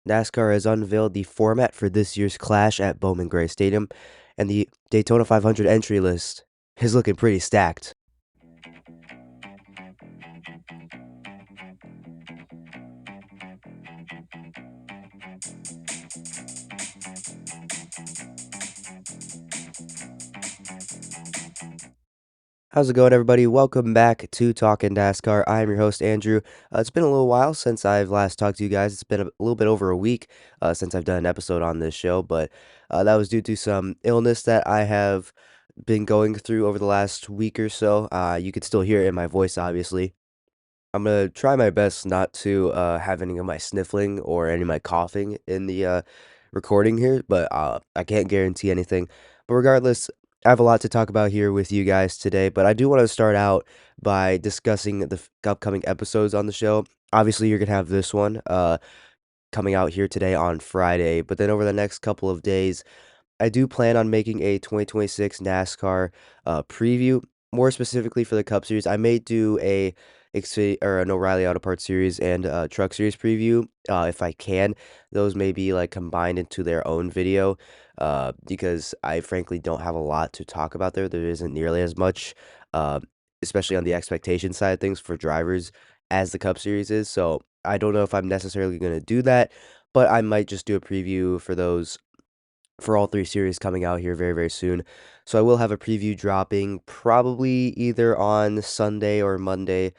NASCAR has unveiled the format for this year's Clash at Bowman Gray Stadium, and the Daytona 500 entry list is looking pretty stacked. How's it going, everybody? Welcome back to Talkin NASCAR. I am your host, Andrew. It's been a little while since I've last talked to you guys. It's been a little bit over a week since I've done an episode on this show, but that was due to some illness that I have been going through over the last week or so. You could still hear it in my voice, obviously. I'm gonna try my best not to have any of my sniffling or any of my coughing in the recording here, but I can't guarantee anything. But regardless, I have a lot to talk about here with you guys today. But I do want to start out by discussing the upcoming episodes on the show. Obviously, you're gonna have this one coming out here today on Friday, but then over the next couple of days, I do plan on making a 2026 NASCAR preview, more specifically for the Cup Series. I may do a or an O'Reilly Auto Parts Series and Truck Series preview if I can. Those may be like combined into their own video because I frankly don't have a lot to talk about there. There isn't nearly as much, uh, especially on the expectation side of things for drivers as the Cup Series is. So I don't know if I'm necessarily going to do that, but I might just do a preview for those for all three series coming out here very, very soon. So I will have a preview dropping probably either on Sunday or Monday,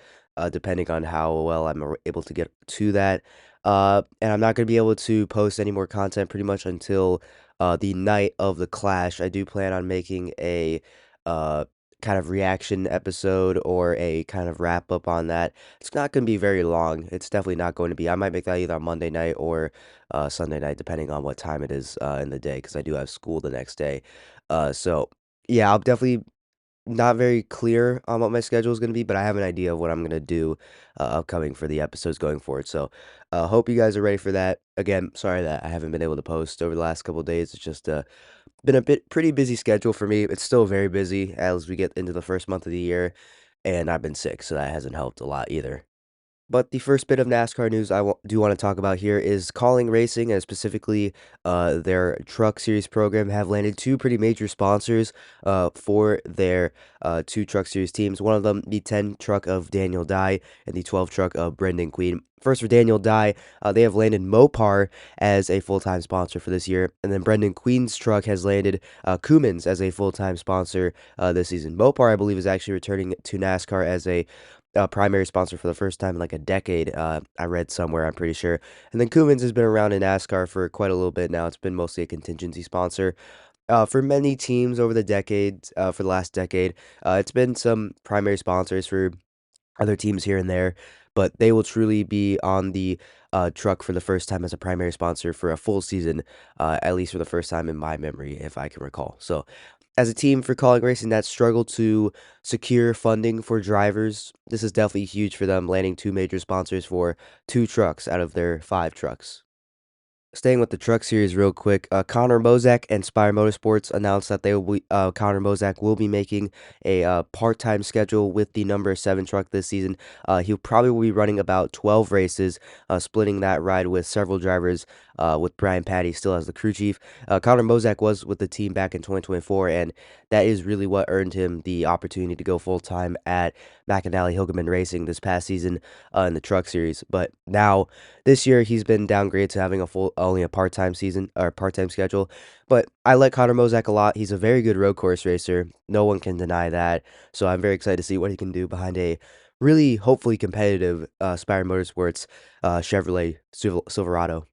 depending on how well I'm able to get to that. And I'm not going to be able to post any more content pretty much until the night of the Clash. I do plan on making a uh, kind of reaction episode or a kind of wrap up on that. It's not going to be very long. It's definitely not going to be. I might make that either on Monday night or Sunday night, depending on what time it is in the day, because I do have school the next day. So yeah, I'll definitely not very clear on what my schedule is going to be, but I have an idea of what I'm going to do upcoming for the episodes going forward. So hope you guys are ready for that. Again, sorry that I haven't been able to post over the last couple of days. It's just been a bit pretty busy schedule for me. It's still very busy as we get into the first month of the year, and I've been sick, so that hasn't helped a lot either. But the first bit of NASCAR news do want to talk about here is Calling Racing, and specifically their Truck Series program, have landed two pretty major sponsors for their two Truck Series teams. One of them, the 10 truck of Daniel Dye, and the 12 truck of Brendan Queen. First, for Daniel Dye, they have landed Mopar as a full-time sponsor for this year, and then Brendan Queen's truck has landed Cummins as a full-time sponsor this season. Mopar, I believe, is actually returning to NASCAR as a primary sponsor for the first time in like a decade. I read somewhere, I'm pretty sure. And then Cummins has been around in NASCAR for quite a little bit now. It's been mostly a contingency sponsor. For many teams over the decades, for the last decade, it's been some primary sponsors for other teams here and there, but they will truly be on the truck for the first time as a primary sponsor for a full season, at least for the first time in my memory, if I can recall. So, as a team for Calling Racing that struggled to secure funding for drivers, this is definitely huge for them, landing two major sponsors for two trucks out of their five trucks. Staying with the truck series real quick, Connor Mozak and Spire Motorsports announced that Connor Mozak will be making a part-time schedule with the number 7 truck this season. He'll probably be running about 12 races, splitting that ride with several drivers, with Brian Patty still as the crew chief. Connor Mozak was with the team back in 2024, and that is really what earned him the opportunity to go full-time at McAnally Hilgeman Racing this past season in the truck series. But now, this year, he's been downgraded to having only a part-time season or part-time schedule. But I like Connor Mozak a lot. He's a very good road course racer. No one can deny that. So I'm very excited to see what he can do behind a really, hopefully, competitive Spire Motorsports Chevrolet Silverado.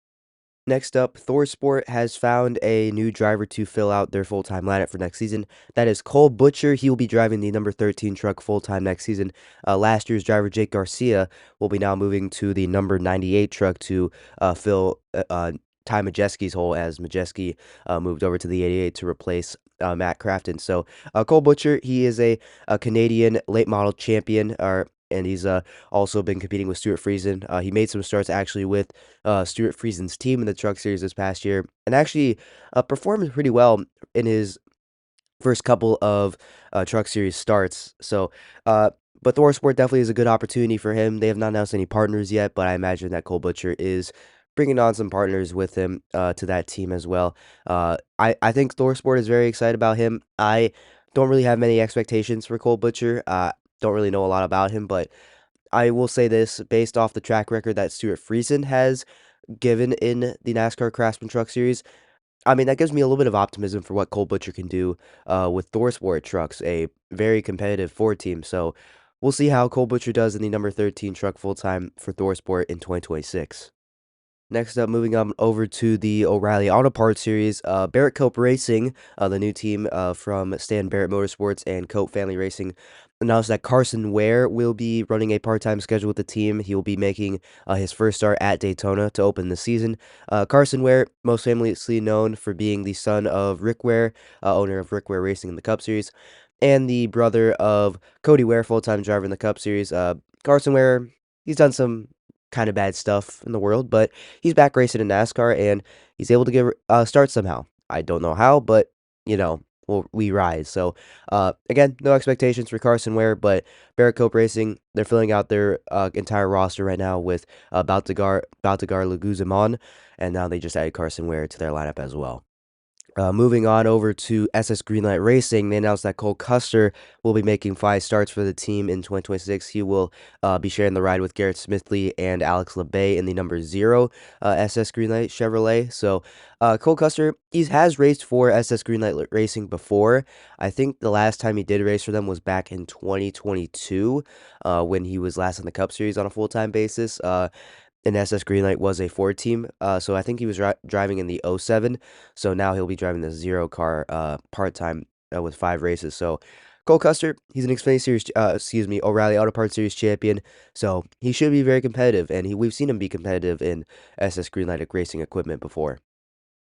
Next up, ThorSport has found a new driver to fill out their full-time lineup for next season. That is Cole Butcher. He will be driving the number 13 truck full-time next season. Last year's driver, Jake Garcia, will be now moving to the number 98 truck to fill Ty Majeski's hole as Majeski moved over to the 88 to replace Matt Crafton. So Cole Butcher, he is a Canadian late model champion, and he's also been competing with Stuart Friesen. He made some starts actually with Stuart Friesen's team in the Truck Series this past year, and actually performed pretty well in his first couple of Truck Series starts. So, but ThorSport definitely is a good opportunity for him. They have not announced any partners yet, but I imagine that Cole Butcher is bringing on some partners with him to that team as well. I think ThorSport is very excited about him. I don't really have many expectations for Cole Butcher. Don't really know a lot about him, but I will say this based off the track record that Stuart Friesen has given in the NASCAR Craftsman Truck Series. I mean, that gives me a little bit of optimism for what Cole Butcher can do with ThorSport trucks, a very competitive Ford team. So we'll see how Cole Butcher does in the number 13 truck full time for ThorSport in 2026. Next up, moving on over to the O'Reilly Auto Parts Series, Barrett Cope Racing, the new team from Stan Barrett Motorsports and Cope Family Racing, announced that Carson Ware will be running a part-time schedule with the team. He will be making his first start at Daytona to open the season. Carson Ware, most famously known for being the son of Rick Ware, owner of Rick Ware Racing in the Cup Series, and the brother of Cody Ware, full-time driver in the Cup Series. Carson Ware, he's done some kind of bad stuff in the world, but he's back racing in NASCAR and he's able to get a start somehow. I don't know how, but we rise. So again, no expectations for Carson Ware, but Barrett Cope Racing, they're filling out their entire roster right now with Baltagar Laguzamon, and now they just added Carson Ware to their lineup as well. Moving on over to SS Greenlight Racing, they announced that Cole Custer will be making 5 starts for the team in 2026. He will be sharing the ride with Garrett Smithley and Alex LeBay in the number 0 SS Greenlight Chevrolet. So Cole Custer, he has raced for SS Greenlight Racing before. I think the last time he did race for them was back in 2022 when he was last in the Cup Series on a full-time basis. And SS Greenlight was a Ford team, so I think he was driving in the '07. So now he'll be driving the 0 car part-time with 5 races. So Cole Custer, he's an Xfinity Series, O'Reilly Auto Parts Series champion. So he should be very competitive, and we've seen him be competitive in SS Greenlight racing equipment before.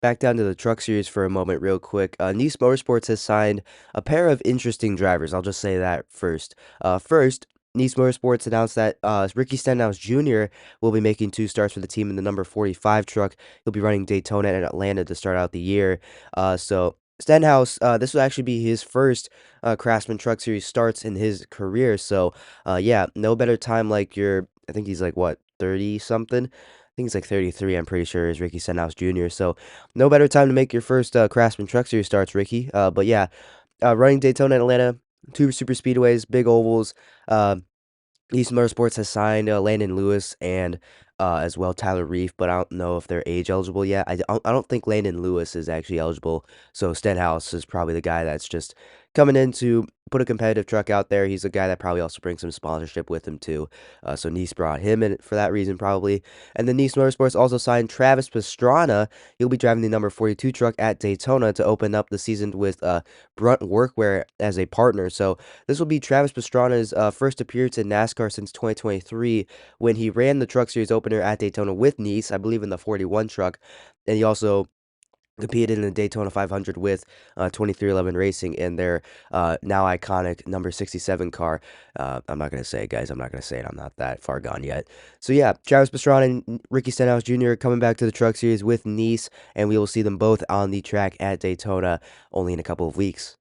Back down to the truck series for a moment, real quick. Nice Motorsports has signed a pair of interesting drivers. I'll just say that first. First, Nice Motorsports announced that Ricky Stenhouse Jr. will be making 2 starts for the team in the number 45 truck. He'll be running Daytona and Atlanta to start out the year. So Stenhouse, this will actually be his first Craftsman Truck Series starts in his career. So, yeah, no better time I think he's like, what, 30 something? I think he's like 33, I'm pretty sure, is Ricky Stenhouse Jr. So, no better time to make your first Craftsman Truck Series starts, Ricky. But yeah, running Daytona and Atlanta, 2 super speedways, big ovals. East Motorsports has signed Landon Lewis and as well Tyler Reef, but I don't know if they're age eligible yet. I don't think Landon Lewis is actually eligible, so Stenhouse is probably the guy that's just coming in to put a competitive truck out there. He's a guy that probably also brings some sponsorship with him too. So Nice brought him in for that reason probably. And then Nice Motorsports also signed Travis Pastrana. He'll be driving the number 42 truck at Daytona to open up the season with Brunt Workwear as a partner. So this will be Travis Pastrana's first appearance in NASCAR since 2023 when he ran the Truck Series opener at Daytona with Nice, I believe in the 41 truck. And he also competed in the Daytona 500 with 2311 Racing in their now iconic number 67 car. I'm not going to say it, guys. I'm not going to say it. I'm not that far gone yet. So, yeah, Travis Pastrana and Ricky Stenhouse Jr. coming back to the Truck Series with Nice, and we will see them both on the track at Daytona only in a couple of weeks.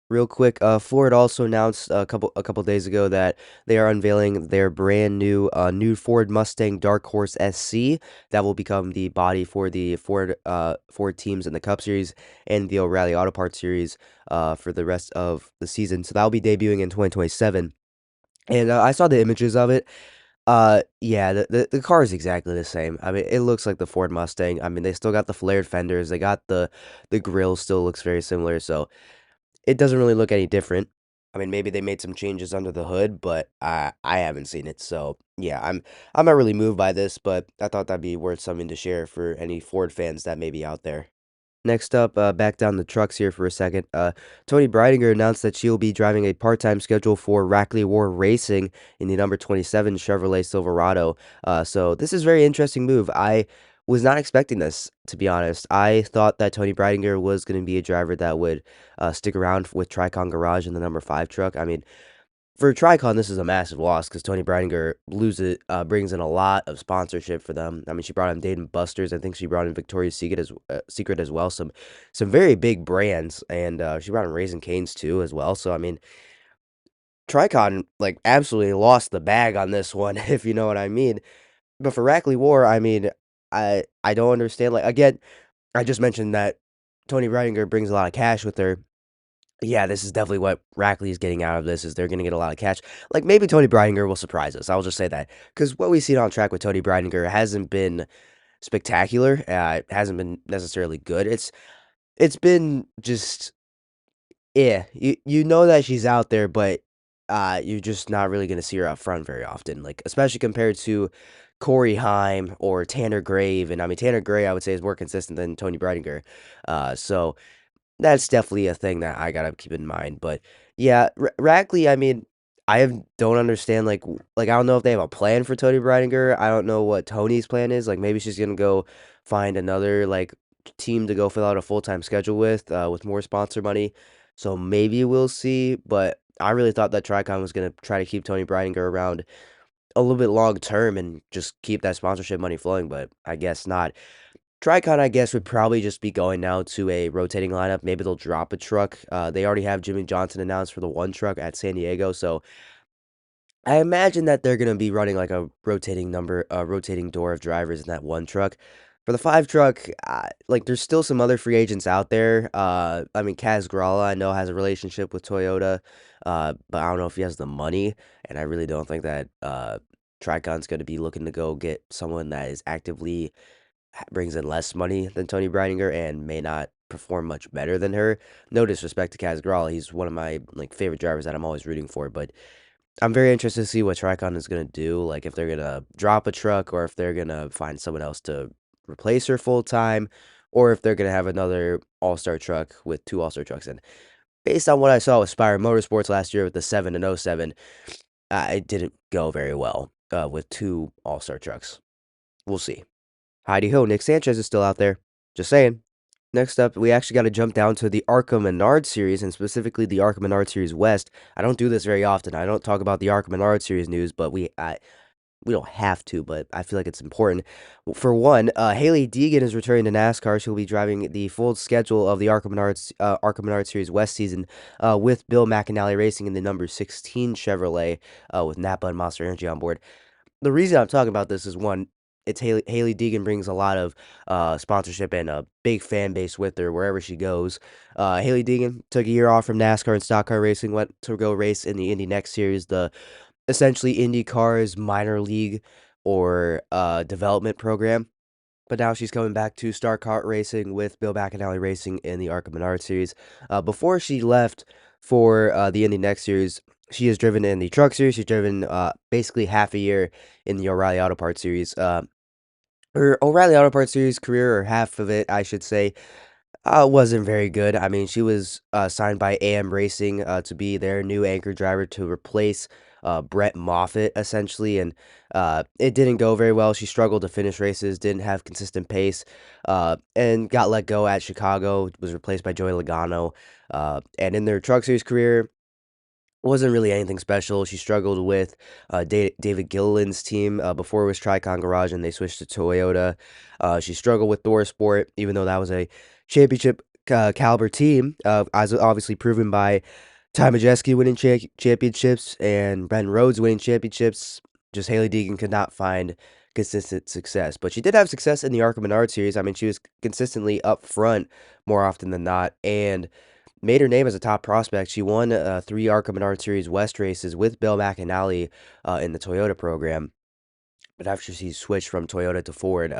Real quick, Ford also announced a couple days ago that they are unveiling their brand new Ford Mustang Dark Horse SC that will become the body for the Ford teams in the Cup Series and the O'Reilly Auto Parts Series for the rest of the season. So that will be debuting in 2027. And I saw the images of it. Yeah, the car is exactly the same. I mean, it looks like the Ford Mustang. I mean, they still got the flared fenders. They got the grill still looks very similar. So it doesn't really look any different. I mean, maybe they made some changes under the hood, but I haven't seen it. So yeah, I'm not really moved by this, but I thought that'd be worth something to share for any Ford fans that may be out there. Next up, back down the trucks here for a second. Tony Breidinger announced that she'll be driving a part-time schedule for Rackley War Racing in the number 27 Chevrolet Silverado. So this is a very interesting move. I was not expecting this, to be honest. I thought that Tony Breidinger was going to be a driver that would stick around with Tricon Garage in the number 5 truck. I mean, for Tricon, this is a massive loss because Tony Breidinger brings in a lot of sponsorship for them. I mean, she brought in Dave and Buster's. I think she brought in Victoria's Secret as well. Some very big brands, and she brought in Raising Cane's too as well. So I mean, Tricon like absolutely lost the bag on this one, if you know what I mean. But for Rackley War, I mean, I don't understand. Like again, I just mentioned that Tony Breidinger brings a lot of cash with her. Yeah, this is definitely what Rackley is getting out of this is they're going to get a lot of cash. Like maybe Tony Breidinger will surprise us. I'll just say that because what we've seen on track with Tony Breidinger hasn't been spectacular. It hasn't been necessarily good. It's been just yeah. You know that she's out there, but you're just not really going to see her up front very often. Like especially compared to Corey Heim or Tanner Grave, and I mean Tanner Gray, I would say is more consistent than Tony Breidinger. So that's definitely a thing that I gotta keep in mind, but yeah, Rackley, I mean, don't understand, I don't know if they have a plan for Tony Breidinger. I don't know what Tony's plan is, like, maybe she's gonna go find another, team to go fill out a full-time schedule with more sponsor money, so maybe we'll see, but I really thought that Tricon was gonna try to keep Tony Breidinger around a little bit long term and just keep that sponsorship money flowing, but I guess not. Tricon, I guess, would probably just be going now to a rotating lineup. Maybe they'll drop a truck. They already have Jimmy Johnson announced for the one truck at San Diego, so I imagine that they're gonna be running like a rotating door of drivers in that one truck. For the five truck, there's still some other free agents out there. I mean, Kaz Grala, I know has a relationship with Toyota, but I don't know if he has the money, and I really don't think that Tricon's gonna be looking to go get someone that is actively brings in less money than Tony Breidinger and may not perform much better than her. No disrespect to Kaz Grala, he's one of my favorite drivers that I'm always rooting for, but I'm very interested to see what Tricon is gonna do. Like if they're gonna drop a truck or if they're gonna find someone else to replace her full time, or if they're gonna have another all-star truck with two all-star trucks in. Based on what I saw with Spire Motorsports last year with the 7 and 07, it didn't go very well with two all-star trucks. We'll see. Heidi Ho, Nick Sanchez is still out there. Just saying. Next up, we actually got to jump down to the ARCA Menard series, and specifically the ARCA Menard series West. I don't do this very often. I don't talk about the ARCA Menard series news, but we don't have to, but I feel like it's important. For one, Haley Deegan is returning to NASCAR. She'll be driving the full schedule of the ARCA Menard Series West season with Bill McAnally Racing in the number 16 Chevrolet with Napa and Monster Energy on board. The reason I'm talking about this is one, it's Haley Deegan brings a lot of sponsorship and a big fan base with her wherever she goes. Haley Deegan took a year off from NASCAR and stock car racing, went to go race in the Indy Next Series, the essentially IndyCar's minor league or development program. But now she's coming back to Star Kart Racing with Bill McAnally Racing in the ARCA Menard Series. Before she left for the Indy Next Series, she has driven in the Truck Series. She's driven basically half a year in the O'Reilly Auto Parts Series. Her O'Reilly Auto Parts Series career, or half of it, I should say, wasn't very good. I mean, she was signed by AM Racing to be their new anchor driver to replace Brett Moffitt, essentially, and it didn't go very well. She struggled to finish races, didn't have consistent pace, and got let go at Chicago. Was replaced by Joey Logano. And in their Truck Series career, wasn't really anything special. She struggled with David Gilliland's team before it was Tricon Garage, and they switched to Toyota. She struggled with Thor Sport, even though that was a championship caliber team, as obviously proven by Ty Majeski winning championships and Ben Rhodes winning championships. Just Haley Deegan could not find consistent success, but she did have success in the ARCA Menard series. I mean, she was consistently up front more often than not, and made her name as a top prospect. She won 3 ARCA Menard Series West races with Bill McAnally in the Toyota program. But after she switched from Toyota to Ford,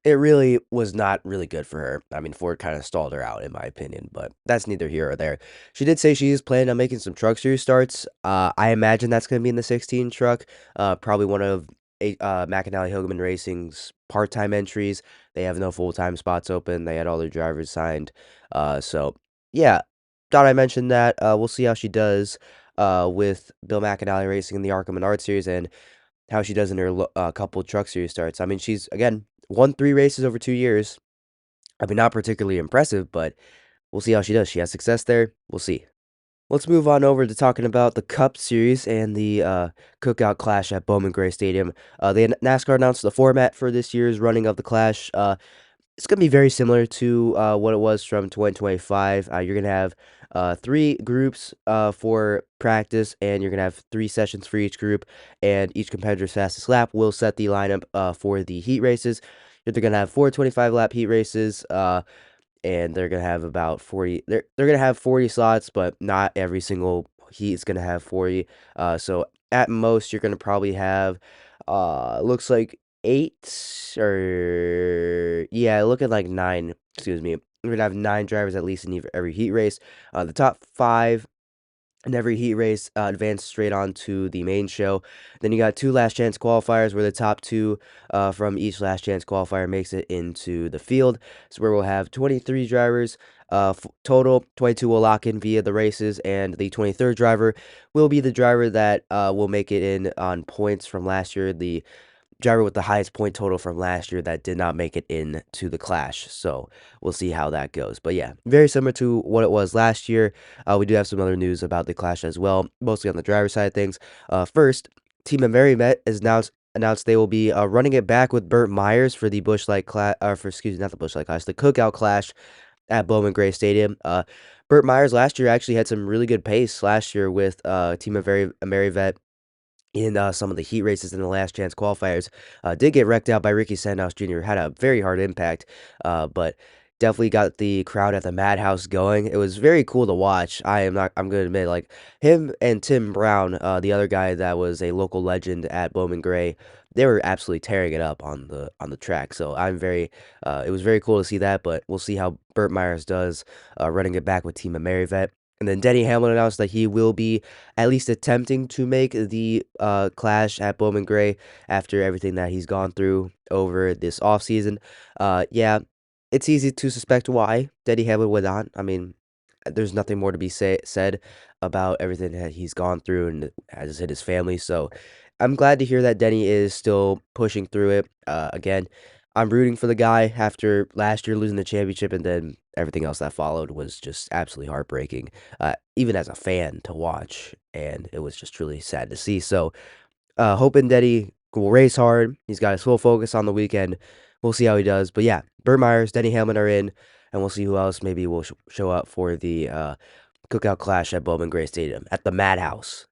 it really was not really good for her. I mean, Ford kind of stalled her out, in my opinion, but that's neither here or there. She did say she is planning on making some truck series starts. I imagine that's going to be in the 16 truck. Probably one of McAnally Hilgeman Racing's part-time entries. They have no full-time spots open. They had all their drivers signed. So, yeah, thought I mentioned that. We'll see how she does with Bill McAnally Racing in the ARCA Menard Series and how she does in her couple truck series starts. I mean, she's, again, won 3 races over 2 years. I mean, not particularly impressive, but we'll see how she does. She has success there. We'll see. Let's move on over to talking about the Cup Series and the Cookout Clash at Bowman Gray Stadium. NASCAR announced the format for this year's running of the Clash. It's going to be very similar to what it was from 2025. You're going to have 3 groups for practice, and you're going to have 3 sessions for each group, and each competitor's fastest lap will set the lineup for the heat races. They're gonna have four 25 lap heat races. And they're gonna have about 40. They're gonna have 40 slots, but not every single heat is gonna have 40. So at most you're gonna probably have looks like eight or yeah, looking like nine. Excuse me. We're gonna have nine drivers at least in every heat race. The top five in every heat race advance straight on to the main show. Then you got two last chance qualifiers where the top two from each last chance qualifier makes it into the field. So where we'll have 23 drivers total. 22 will lock in via the races, and the 23rd driver will be the driver that will make it in on points from last year. The driver with the highest point total from last year that did not make it into the Clash. So we'll see how that goes. But yeah, very similar to what it was last year. We do have some other news about the Clash as well, mostly on the driver side of things. First, Team Met is announced they will be running it back with Burt Myers for the Busch Light Clash, for excuse me, not the Busch Light Clash, the Cookout Clash at Bowman Gray Stadium. Burt Myers last year actually had some really good pace last year with Team Vet in some of the heat races in the last chance qualifiers. Did get wrecked out by Ricky Stenhouse Jr. Had a very hard impact, but definitely got the crowd at the Madhouse going. It was very cool to watch. I'm gonna admit, like him and Tim Brown, the other guy that was a local legend at Bowman Gray, they were absolutely tearing it up on the track. So it was very cool to see that. But we'll see how Burt Myers does running it back with Team Vet. And then Denny Hamlin announced that he will be at least attempting to make the Clash at Bowman Gray after everything that he's gone through over this offseason. Yeah, it's easy to suspect why Denny Hamlin would not. I mean, there's nothing more to be said about everything that he's gone through and has hit his family. So I'm glad to hear that Denny is still pushing through it. Again, I'm rooting for the guy after last year losing the championship, and then everything else that followed was just absolutely heartbreaking, even as a fan to watch, and it was just truly sad to see. So, hoping that he will race hard. He's got his full focus on the weekend. We'll see how he does. But yeah, Burt Myers, Denny Hamlin are in, and we'll see who else maybe will show up for the Cookout Clash at Bowman Gray Stadium at the Madhouse.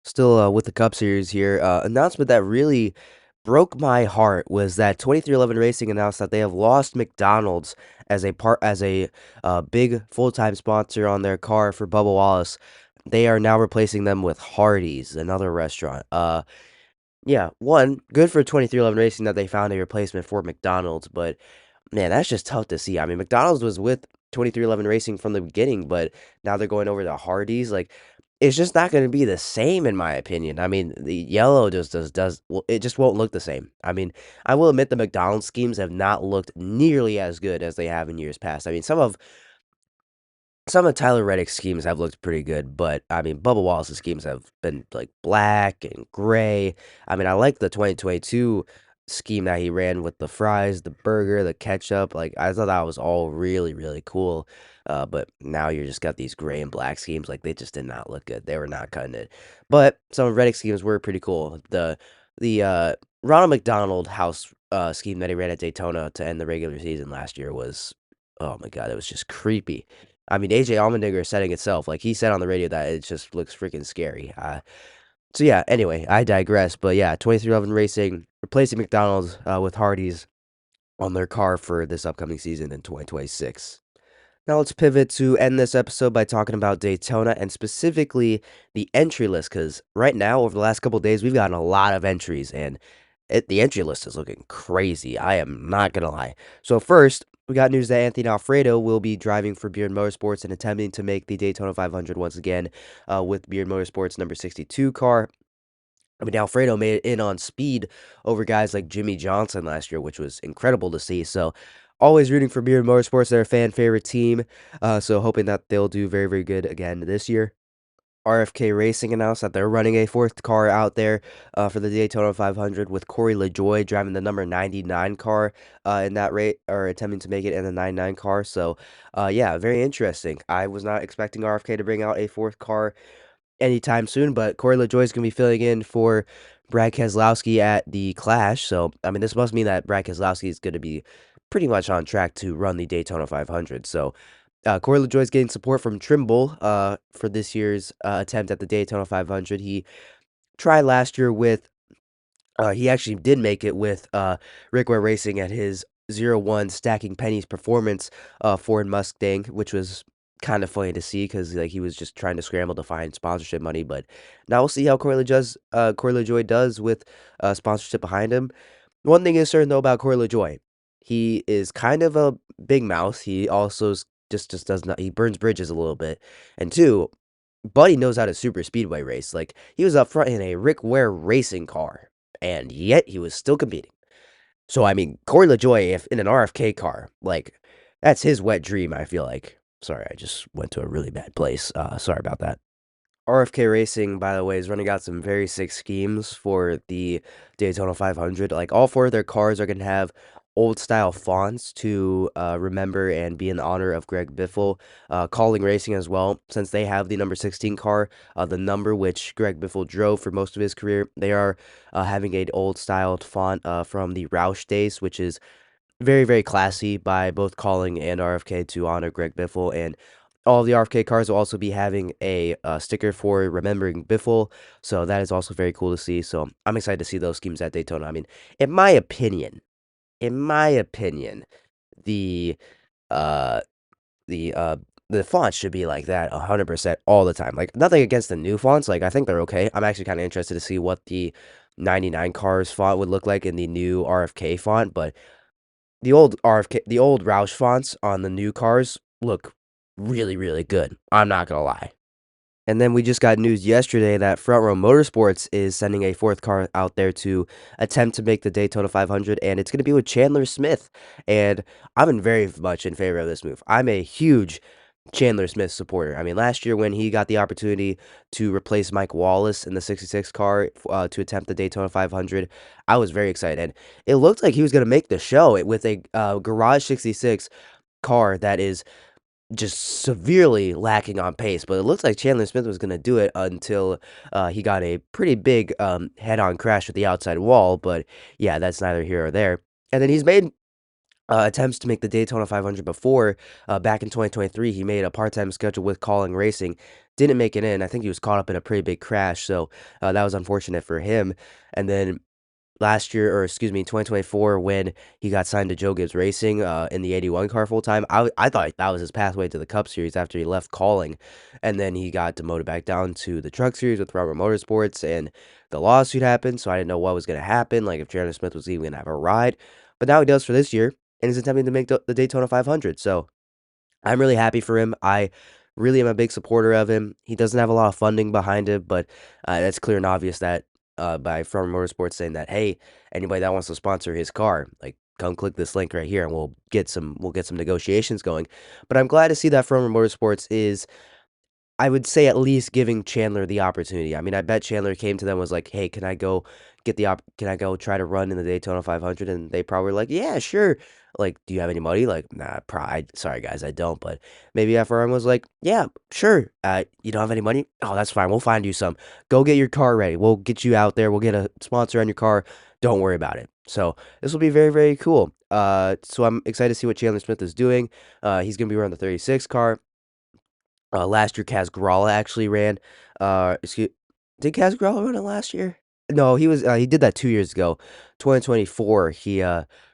Still with the Cup Series here, announcement that really broke my heart was that 2311 Racing announced that they have lost McDonald's as a big full-time sponsor on their car for Bubba Wallace. They are now replacing them with Hardee's, another restaurant. Yeah, one, good for 2311 Racing that they found a replacement for McDonald's, but man, that's just tough to see. I mean, McDonald's was with 2311 Racing from the beginning, but now they're going over to Hardee's. Like, it's just not going to be the same, in my opinion. I mean, the yellow just well, it just won't look the same. I mean, I will admit the McDonald's schemes have not looked nearly as good as they have in years past. I mean, some of Tyler Reddick's schemes have looked pretty good, but I mean, Bubba Wallace's schemes have been like black and gray. I mean, I like the 2022 scheme that he ran with the fries, the burger, the ketchup. Like, I thought that was all really, really cool. But now you're just got these gray and black schemes. Like, they just did not look good. They were not cutting it. But some of Reddick's schemes were pretty cool. The Ronald McDonald House scheme that he ran at Daytona to end the regular season last year was, oh my God, it was just creepy. I mean, AJ Allmendinger is setting itself. Like he said on the radio that it just looks freaking scary. So yeah. Anyway, I digress. But yeah, 2311 Racing replacing McDonald's with Hardee's on their car for this upcoming season in 2026. Now let's pivot to end this episode by talking about Daytona and specifically the entry list, because right now, over the last couple of days, we've gotten a lot of entries, and the entry list is looking crazy. I am not going to lie. So first, we got news that Anthony Alfredo will be driving for Beard Motorsports and attempting to make the Daytona 500 once again with Beard Motorsports number 62 car. I mean, Alfredo made it in on speed over guys like Jimmy Johnson last year, which was incredible to see. So, always rooting for Beard Motorsports. They're a fan favorite team. So, hoping that they'll do very, very good again this year. RFK Racing announced that they're running a fourth car out there for the Daytona 500 with Corey LaJoie driving the number 99 car in that rate, or attempting to make it in the 99 car. So, yeah, very interesting. I was not expecting RFK to bring out a fourth car anytime soon, but Corey LaJoie is going to be filling in for Brad Keselowski at the Clash. So, I mean, this must mean that Brad Keselowski is going to be pretty much on track to run the Daytona 500. So, Corey LaJoie is getting support from Trimble for this year's attempt at the Daytona 500. He tried last year with He actually did make it with Rick Ware Racing at his 0-1 stacking pennies performance Ford Mustang, which was kind of funny to see because like he was just trying to scramble to find sponsorship money. But now we'll see how Corey LaJoy does with sponsorship behind him. One thing is certain though about Corey LaJoy, he is kind of a big mouth. He also just does not, he burns bridges a little bit. And two, Buddy knows how to super speedway race. Like he was up front in a Rick Ware racing car, and yet he was still competing. So I mean, Corey LaJoy, if in an RFK car, like that's his wet dream. I feel like. Sorry, I just went to a really bad place. Sorry about that. RFK Racing, by the way, is running out some very sick schemes for the Daytona 500. Like all four of their cars are gonna have old style fonts to remember and be in honor of Greg Biffle. Calling Racing as well, since they have the number 16 car, the number which Greg Biffle drove for most of his career. They are having an old styled font from the Roush days, which is very, very classy by both Calling and RFK to honor Greg Biffle. And all of the RFK cars will also be having a sticker for remembering Biffle. So that is also very cool to see. So I'm excited to see those schemes at Daytona. I mean, in my opinion, in my opinion, the uh the uh the fonts should be like that 100% all the time. Like nothing against the new fonts. Like I think they're okay. I'm actually kind of interested to see what the 99 cars font would look like in the new RFK font, but the old Roush fonts on the new cars look really, really good. I'm not gonna lie. And then we just got news yesterday that Front Row Motorsports is sending a fourth car out there to attempt to make the Daytona 500, and it's going to be with Chandler Smith. And I'm very much in favor of this move. I'm a huge Chandler Smith supporter. I mean, last year when he got the opportunity to replace Mike Wallace in the 66 car to attempt the Daytona 500, I was very excited. And it looked like he was going to make the show with a Garage 66 car that is just severely lacking on pace, but it looks like Chandler Smith was gonna do it until, he got a pretty big, head-on crash with the outside wall, but, yeah, that's neither here or there. And then he's made, attempts to make the Daytona 500 before, back in 2023, he made a part-time schedule with Calling Racing, didn't make it in, I think he was caught up in a pretty big crash, so, that was unfortunate for him. And then last year, or excuse me, 2024, when he got signed to Joe Gibbs Racing in the 81 car full time. I thought that was his pathway to the Cup Series after he left Calling. And then he got demoted back down to the Truck Series with Robert Motorsports, and the lawsuit happened. So I didn't know what was going to happen, like if Chandler Smith was even going to have a ride. But now he does for this year, and he's attempting to make the Daytona 500. So I'm really happy for him. I really am a big supporter of him. He doesn't have a lot of funding behind him, but it's clear and obvious that by From Motorsports saying that, hey, anybody that wants to sponsor his car, like come click this link right here, and we'll get some negotiations going. But I'm glad to see that From Motorsports is, I would say, at least giving Chandler the opportunity. I mean, I bet Chandler came to them, was like, "Hey, can I go try to run in the Daytona 500?" And they probably were like, "Yeah, sure." Like, "Do you have any money?" Like, "Nah, sorry guys, I don't." But maybe FRM was like, "Yeah, sure. You don't have any money? Oh, that's fine. We'll find you some. Go get your car ready. We'll get you out there. We'll get a sponsor on your car. Don't worry about it." So this will be very, very cool. So I'm excited to see what Chandler Smith is doing. He's gonna be around the 36 car. Last year, Kaz Grala actually ran. Excuse, did Kaz Grala run it last year? No, he did that 2 years ago. 2024, he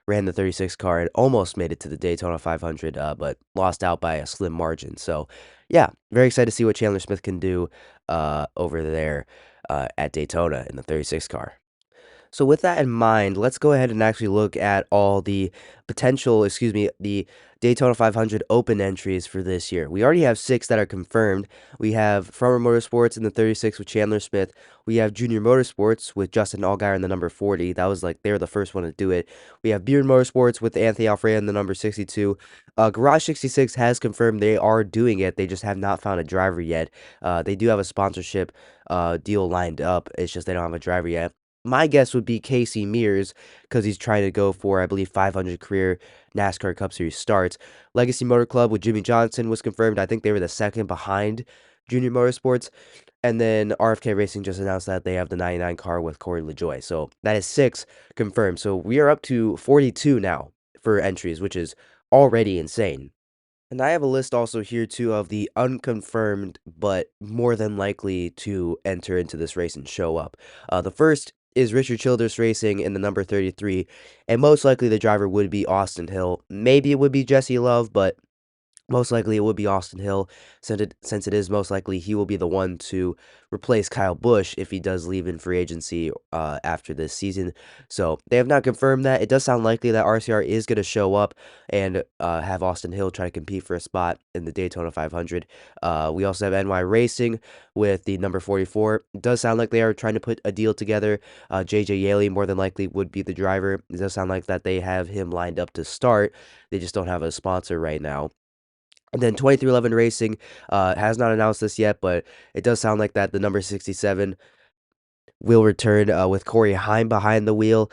ran the 36 car and almost made it to the Daytona 500, but lost out by a slim margin. So, yeah, very excited to see what Chandler Smith can do over there at Daytona in the 36 car. So with that in mind, let's go ahead and actually look at all the the Daytona 500 open entries for this year. We already have 6 that are confirmed. We have Farmer Motorsports in the 36 with Chandler Smith. We have Junior Motorsports with Justin Allgaier in the number 40. That was like they were the first one to do it. We have Beard Motorsports with Anthony Alfredo in the number 62. Garage 66 has confirmed they are doing it. They just have not found a driver yet. They do have a sponsorship deal lined up. It's just they don't have a driver yet. My guess would be Casey Mears because he's trying to go for, I believe, 500 career NASCAR Cup Series starts. Legacy Motor Club with Jimmy Johnson was confirmed. I think they were the second behind Junior Motorsports. And then RFK Racing just announced that they have the 99 car with Corey LaJoy. So that is 6 confirmed. So we are up to 42 now for entries, which is already insane. And I have a list also here too of the unconfirmed but more than likely to enter into this race and show up. The first is Richard Childress Racing in the number 33, and most likely the driver would be Austin Hill. Maybe it would be Jesse Love, but most likely it would be Austin Hill, since it is most likely he will be the one to replace Kyle Busch if he does leave in free agency after this season. So they have not confirmed that. It does sound likely that RCR is going to show up and have Austin Hill try to compete for a spot in the Daytona 500. We also have NY Racing with the number 44. It does sound like they are trying to put a deal together. JJ Yaley more than likely would be the driver. It does sound like that they have him lined up to start. They just don't have a sponsor right now. And then 2311 Racing has not announced this yet, but it does sound like that the number 67 will return with Corey Heim behind the wheel.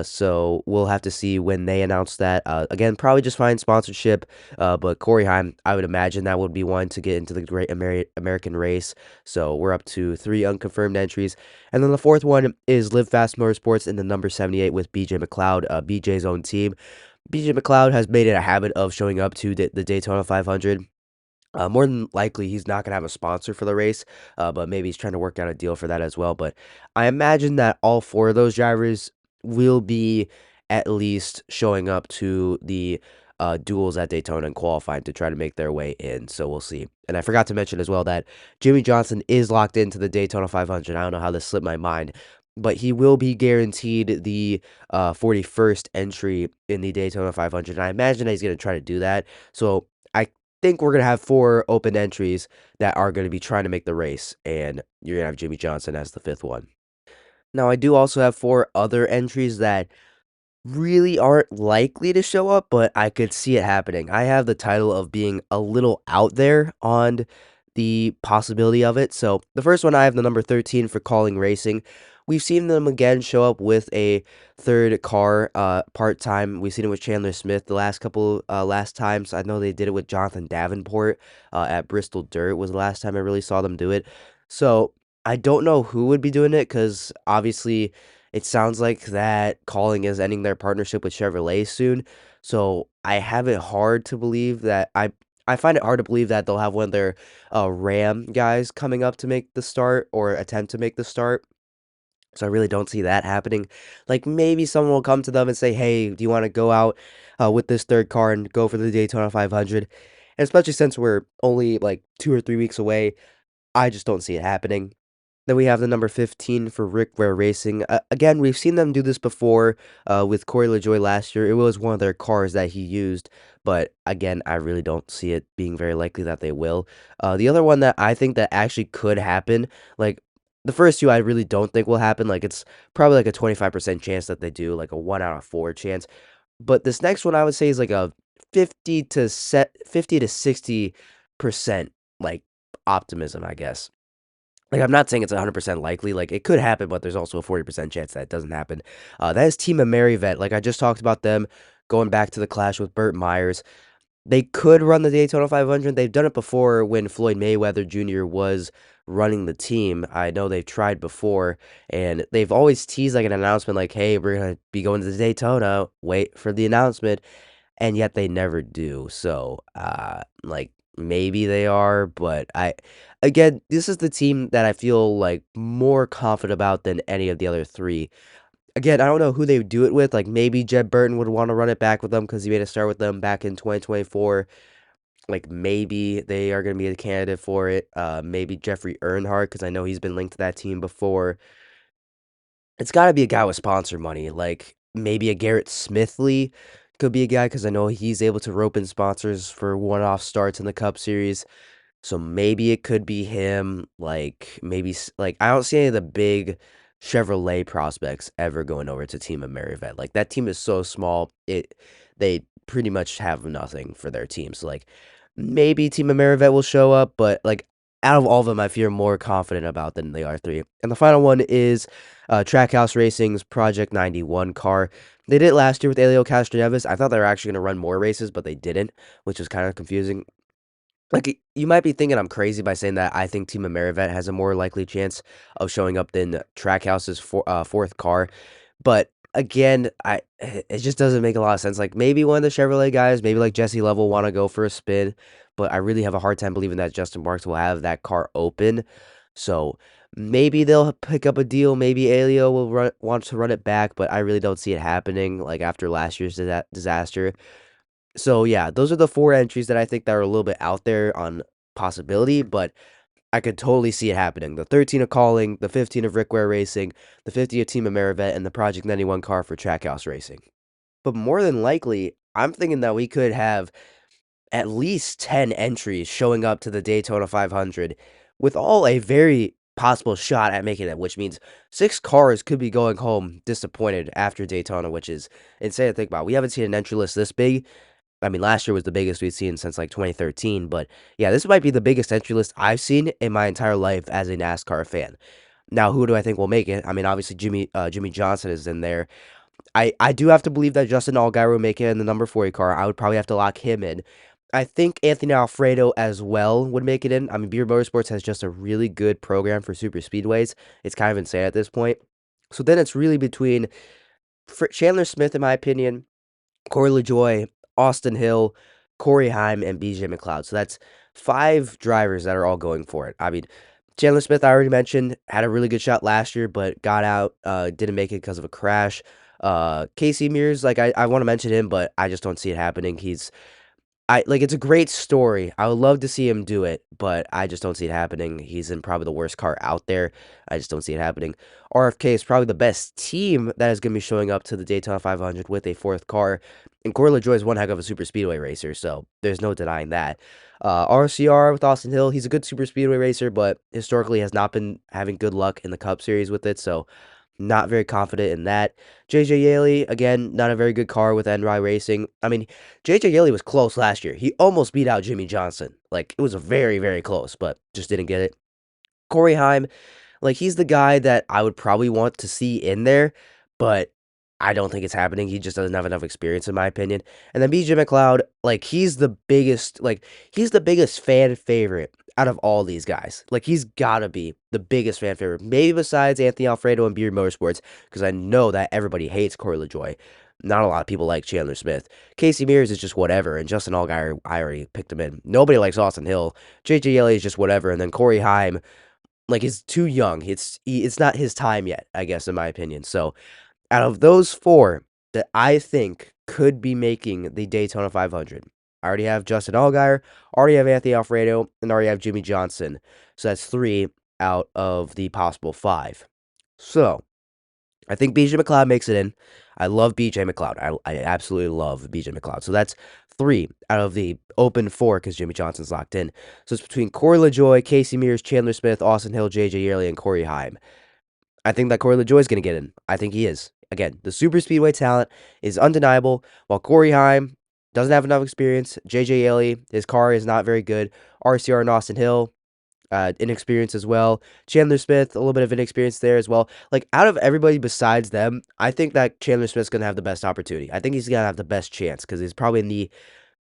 So we'll have to see when they announce that. Again, probably just find sponsorship. But Corey Heim, I would imagine that would be one to get into the Great American Race. So we're up to 3 unconfirmed entries. And then the fourth one is Live Fast Motorsports in the number 78 with BJ McLeod, BJ's own team. BJ McLeod has made it a habit of showing up to the Daytona 500. More than likely, he's not going to have a sponsor for the race, but maybe he's trying to work out a deal for that as well. But I imagine that all 4 of those drivers will be at least showing up to the duels at Daytona and qualifying to try to make their way in. So we'll see. And I forgot to mention as well that Jimmy Johnson is locked into the Daytona 500. I don't know how this slipped my mind, but he will be guaranteed the 41st entry in the Daytona 500. And I imagine that he's going to try to do that. So I think we're going to have 4 open entries that are going to be trying to make the race, and you're going to have Jimmy Johnson as the 5th one. Now, I do also have 4 other entries that really aren't likely to show up, but I could see it happening. I have the title of being a little out there on the possibility of it. So the first one, I have the number 13 for Calling Racing. We've seen them again show up with a third car part-time. We've seen it with Chandler Smith the last times. I know they did it with Jonathan Davenport at Bristol Dirt was the last time I really saw them do it. So I don't know who would be doing it because obviously it sounds like that Calling is ending their partnership with Chevrolet soon. So I have it hard to believe that I find it hard to believe that they'll have one of their Ram guys coming up to make the start or attempt to make the start. So I really don't see that happening. Like maybe someone will come to them and say, "Hey, do you want to go out with this third car and go for the Daytona 500?" And especially since we're only like 2 or 3 weeks away, I just don't see it happening. Then we have the number 15 for Rick Ware Racing. Again, we've seen them do this before with Corey LaJoie last year. It was one of their cars that he used, but again, I really don't see it being very likely that they will. The other one that I think that actually could happen, like the first 2 I really don't think will happen. Like it's probably like a 25% chance that they do, like a 1 out of 4 chance. But this next one I would say is like a 50 to 60% like optimism, I guess. Like, I'm not saying it's 100% likely, like, it could happen, but there's also a 40% chance that it doesn't happen. That is Team Amerivet. Like, I just talked about them going back to the clash with Burt Myers. They could run the Daytona 500. They've done it before when Floyd Mayweather Jr. was running the team. I know they've tried before, and they've always teased, like, an announcement like, "Hey, we're gonna be going to the Daytona. Wait for the announcement." And yet they never do. So, like maybe they are, but again, this is the team that I feel like more confident about than any of the other 3. Again, I don't know who they would do it with. Like maybe Jed Burton would want to run it back with them because he made a start with them back in 2024. Like maybe they are going to be a candidate for it. Maybe Jeffrey Earnhardt because I know he's been linked to that team before. It's gotta be a guy with sponsor money, like, maybe a Garrett Smithley could be a guy because I know he's able to rope in sponsors for one-off starts in the Cup Series, so maybe it could be him, like, maybe like, I don't see any of the big Chevrolet prospects ever going over to Team Amerivet, like, that team is so small, they pretty much have nothing for their team, so, like, maybe Team Amerivet will show up, but, like, out of all of them, I feel more confident about than the R3. And the final one is Trackhouse Racing's Project 91 car. They did it last year with Elio Castroneves. I thought they were actually going to run more races, but they didn't, which was kind of confusing. Like, you might be thinking I'm crazy by saying that I think Team Amerivet has a more likely chance of showing up than Trackhouse's 4th car. But again, it just doesn't make a lot of sense. Like maybe one of the Chevrolet guys, maybe like Jesse Love will want to go for a spin, but I really have a hard time believing that Justin Marks will have that car open. So Maybe they'll pick up a deal. Maybe Alio will want to run it back, but I really don't see it happening. Like after last year's disaster. So yeah, those are the four entries that I think that are a little bit out there on possibility, but I could totally see it happening. The 13 of Calling, the 15 of Rickware Racing, the 50 of Team Amerivet, and the Project 91 car for Trackhouse Racing. But more than likely, I'm thinking that we could have at least 10 entries showing up to the Daytona 500 with all a very possible shot at making it, which means 6 cars could be going home disappointed after Daytona, which is insane to think about. We haven't seen an entry list this big. I mean, last year was the biggest we've seen since like 2013, but yeah, this might be the biggest entry list I've seen in my entire life as a NASCAR fan. Now, who do I think will make it? I mean, obviously Jimmy Johnson is in there. I do have to believe that Justin Allgaier will make it in the number 40 car. I would probably have to lock him in. I think Anthony Alfredo as well would make it in. I mean, Beer Motorsports has just a really good program for super speedways. It's kind of insane at this point. So then it's really between Chandler Smith, in my opinion, Corey LaJoie, Austin Hill, Corey Heim, and BJ McLeod. So that's 5 drivers that are all going for it. I mean, Chandler Smith, I already mentioned, had a really good shot last year, but got out, didn't make it because of a crash. Casey Mears, like I want to mention him, but I just don't see it happening. It's a great story. I would love to see him do it, but I just don't see it happening. He's in probably the worst car out there. I just don't see it happening. RFK is probably the best team that is going to be showing up to the Daytona 500 with a 4th car. And Corey LaJoie is one heck of a super speedway racer, so there's no denying that. RCR with Austin Hill, he's a good super speedway racer, but historically has not been having good luck in the Cup Series with it, so not very confident in that. JJ Yaley, again, not a very good car with NRY Racing. I mean, JJ Yaley was close last year. He almost beat out Jimmy Johnson. Like, it was very, very close, but just didn't get it. Corey Heim, like, he's the guy that I would probably want to see in there, but I don't think it's happening. He just doesn't have enough experience, in my opinion. And then BJ McLeod, like, he's the biggest fan favorite out of all these guys. Like, he's gotta be the biggest fan favorite, maybe besides Anthony Alfredo and Beard Motorsports, because I know that everybody hates Corey LaJoie. Not a lot of people like Chandler Smith. Casey Mears is just whatever, and Justin Allgaier, I already picked him in. Nobody likes Austin Hill. JJ Yeley is just whatever, and then Corey Heim, like, is too young. It's not his time yet, I guess, in my opinion. So out of those 4 that I think could be making the Daytona 500, I already have Justin Allgaier, already have Anthony Alfredo, and already have Jimmy Johnson. So that's 3 out of the possible 5. So I think BJ McLeod makes it in. I love BJ McLeod. I absolutely love BJ McLeod. So that's 3 out of the open 4 because Jimmy Johnson's locked in. So it's between Corey LaJoie, Casey Mears, Chandler Smith, Austin Hill, JJ Yearley, and Corey Heim. I think that Corey LaJoie is going to get in. I think he is. Again, the super speedway talent is undeniable, while Corey Heim doesn't have enough experience. JJ Yearley, his car is not very good. RCR and Austin Hill, inexperience as well. Chandler Smith, a little bit of inexperience there as well. Like, out of everybody besides them, I think that Chandler Smith's going to have the best opportunity. I think he's going to have the best chance because he's probably in the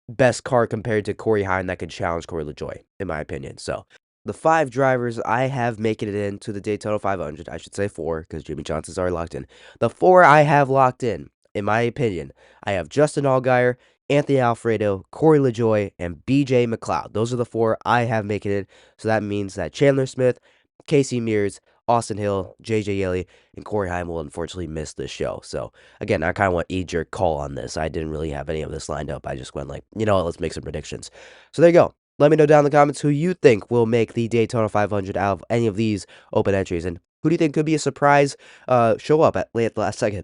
best car compared to Corey Heim that could challenge Corey LaJoie, in my opinion. So, the 5 drivers I have making it into the Daytona 500, I should say 4 because Jimmy Johnson's already locked in. The 4 I have locked in my opinion, I have Justin Allgaier, Anthony Alfredo, Corey LaJoie, and BJ McLeod. Those are the 4 I have making it. So that means that Chandler Smith, Casey Mears, Austin Hill, JJ Yeley, and Corey Heim will unfortunately miss this show. So, again, I kind of want your call on this. I didn't really have any of this lined up. I just went like, you know what, let's make some predictions. So there you go. Let me know down in the comments who you think will make the Daytona 500 out of any of these open entries. And who do you think could be a surprise show up at the last second?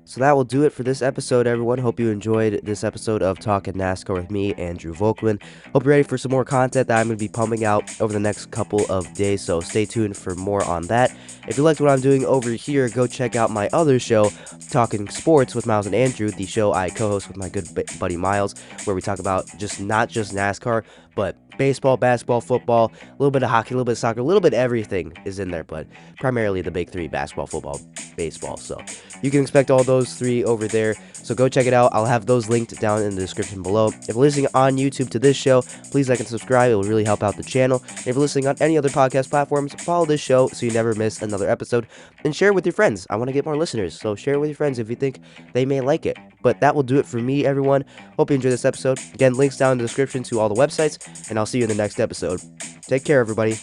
So that will do it for this episode, everyone. Hope you enjoyed this episode of Talkin NASCAR with me, Andrew Volkman. Hope you're ready for some more content that I'm going to be pumping out over the next couple of days, so stay tuned for more on that. If you liked what I'm doing over here, go check out my other show, Talking Sports with Miles and Andrew, the show I co-host with my good buddy Miles, where we talk about not just NASCAR, but baseball, basketball, football, a little bit of hockey, a little bit of soccer, a little bit of everything is in there, but primarily the big 3, basketball, football, baseball. So you can expect all those 3 over there. So go check it out. I'll have those linked down in the description below. If you're listening on YouTube to this show, please like and subscribe. It will really help out the channel. And if you're listening on any other podcast platforms, follow this show so you never miss another episode. And share it with your friends. I want to get more listeners, so share it with your friends if you think they may like it. But that will do it for me, everyone. Hope you enjoyed this episode. Again, links down in the description to all the websites, and I'll see you in the next episode. Take care, everybody.